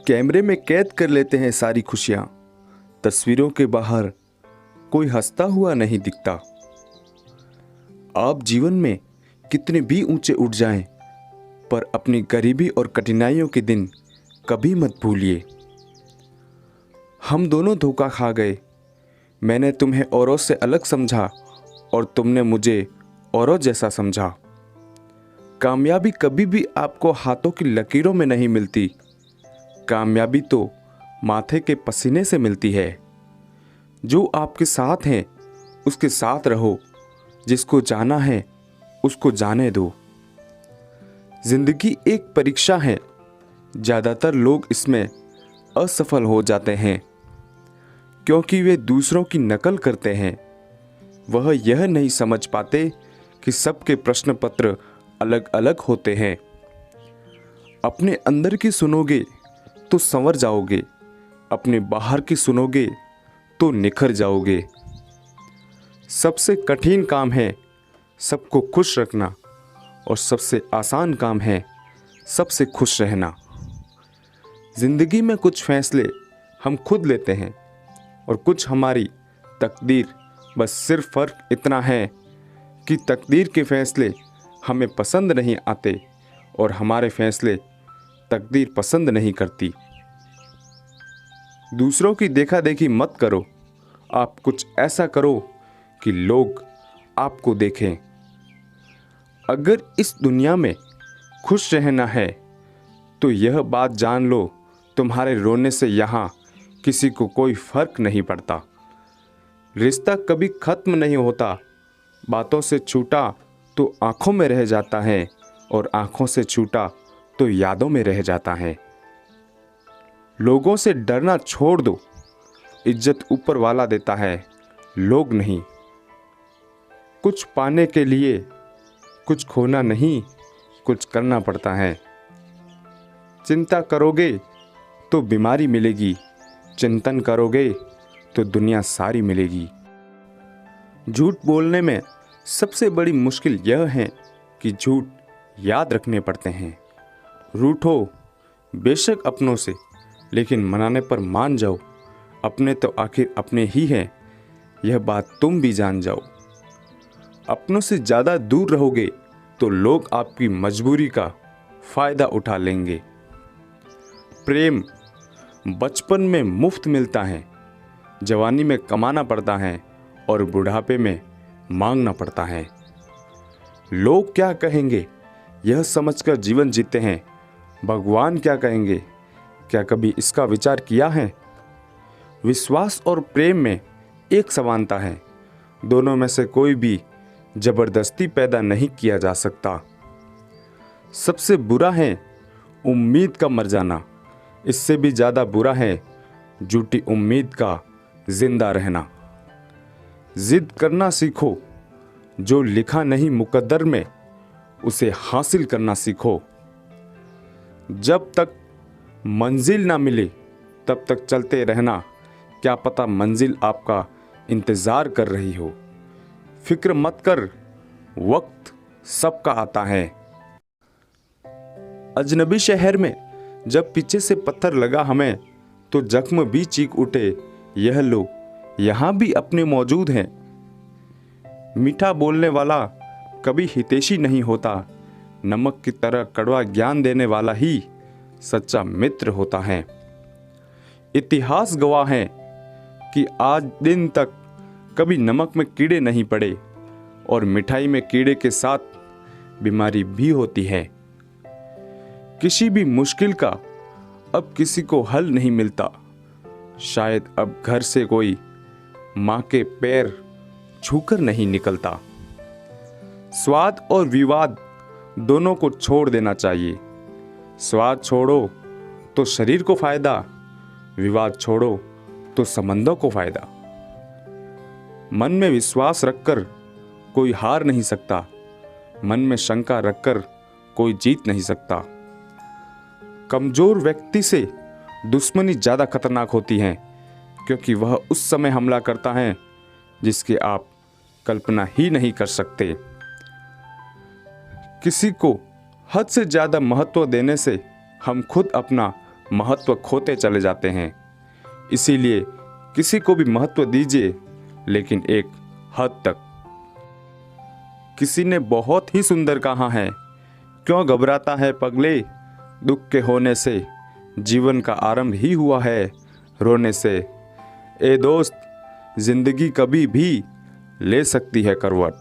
कैमरे में कैद कर लेते हैं सारी खुशियां। तस्वीरों के बाहर कोई हंसता हुआ नहीं दिखता। आप जीवन में कितने भी ऊंचे उठ जाएं, पर अपनी गरीबी और कठिनाइयों के दिन कभी मत भूलिए। हम दोनों धोखा खा गए। मैंने तुम्हें औरों से अलग समझा और तुमने मुझे औरों जैसा समझा। कामयाबी कभी भी आपको हाथों की लकीरों में नहीं मिलती। कामयाबी तो माथे के पसीने से मिलती है। जो आपके साथ हैं उसके साथ रहो, जिसको जाना है उसको जाने दो। जिंदगी एक परीक्षा है, ज़्यादातर लोग इसमें असफल हो जाते हैं क्योंकि वे दूसरों की नकल करते हैं। वह यह नहीं समझ पाते कि सबके प्रश्न पत्र अलग अलग होते हैं। अपने अंदर की सुनोगे तो संवर जाओगे, अपने बाहर की सुनोगे तो निखर जाओगे। सबसे कठिन काम है सबको खुश रखना और सबसे आसान काम है सबसे खुश रहना। जिंदगी में कुछ फैसले हम खुद लेते हैं और कुछ हमारी तकदीर। बस सिर्फ फर्क इतना है कि तकदीर के फैसले हमें पसंद नहीं आते और हमारे फैसले तकदीर पसंद नहीं करती। दूसरों की देखा देखी मत करो, आप कुछ ऐसा करो कि लोग आपको देखें। अगर इस दुनिया में खुश रहना है तो यह बात जान लो, तुम्हारे रोने से यहाँ किसी को कोई फर्क नहीं पड़ता। रिश्ता कभी खत्म नहीं होता। बातों से छूटा तो आंखों में रह जाता है और आंखों से छूटा तो यादों में रह जाता है। लोगों से डरना छोड़ दो, इज्जत ऊपर वाला देता है, लोग नहीं। कुछ पाने के लिए कुछ खोना नहीं, कुछ करना पड़ता है। चिंता करोगे तो बीमारी मिलेगी, चिंतन करोगे तो दुनिया सारी मिलेगी। झूठ बोलने में सबसे बड़ी मुश्किल यह है कि झूठ याद रखने पड़ते हैं। रूठो बेशक अपनों से, लेकिन मनाने पर मान जाओ। अपने तो आखिर अपने ही हैं, यह बात तुम भी जान जाओ। अपनों से ज़्यादा दूर रहोगे तो लोग आपकी मजबूरी का फ़ायदा उठा लेंगे। प्रेम बचपन में मुफ्त मिलता है, जवानी में कमाना पड़ता है और बुढ़ापे में मांगना पड़ता है। लोग क्या कहेंगे यह समझकर जीवन जीते हैं। भगवान क्या कहेंगे, क्या कभी इसका विचार किया है? विश्वास और प्रेम में एक समानता है। दोनों में से कोई भी जबरदस्ती पैदा नहीं किया जा सकता। सबसे बुरा है उम्मीद का मर जाना, इससे भी ज़्यादा बुरा है झूठी उम्मीद का जिंदा रहना। जिद करना सीखो, जो लिखा नहीं मुकद्दर में उसे हासिल करना सीखो। जब तक मंजिल ना मिले तब तक चलते रहना, क्या पता मंजिल आपका इंतज़ार कर रही हो। फिक्र मत कर, वक्त सबका आता है। अजनबी शहर में जब पीछे से पत्थर लगा हमें तो जख्म भी चीख उठे, यह लो यहाँ भी अपने मौजूद हैं। मीठा बोलने वाला कभी हितैषी नहीं होता, नमक की तरह कड़वा ज्ञान देने वाला ही सच्चा मित्र होता है। इतिहास गवाह है कि आज दिन तक कभी नमक में कीड़े नहीं पड़े और मिठाई में कीड़े के साथ बीमारी भी होती है। किसी भी मुश्किल का अब किसी को हल नहीं मिलता। शायद अब घर से कोई माँ के पैर छूकर नहीं निकलता। स्वाद और विवाद दोनों को छोड़ देना चाहिए। स्वाद छोड़ो तो शरीर को फायदा, विवाद छोड़ो तो संबंधों को फायदा। मन में विश्वास रखकर कोई हार नहीं सकता, मन में शंका रखकर कोई जीत नहीं सकता। कमजोर व्यक्ति से दुश्मनी ज़्यादा खतरनाक होती है क्योंकि वह उस समय हमला करता है जिसकी आप कल्पना ही नहीं कर सकते। किसी को हद से ज़्यादा महत्व देने से हम खुद अपना महत्व खोते चले जाते हैं। इसीलिए किसी को भी महत्व दीजिए, लेकिन एक हद तक। किसी ने बहुत ही सुंदर कहा है, क्यों घबराता है पगले, दुख के होने से जीवन का आरंभ ही हुआ है रोने से। ए दोस्त, जिंदगी कभी भी ले सकती है करवट।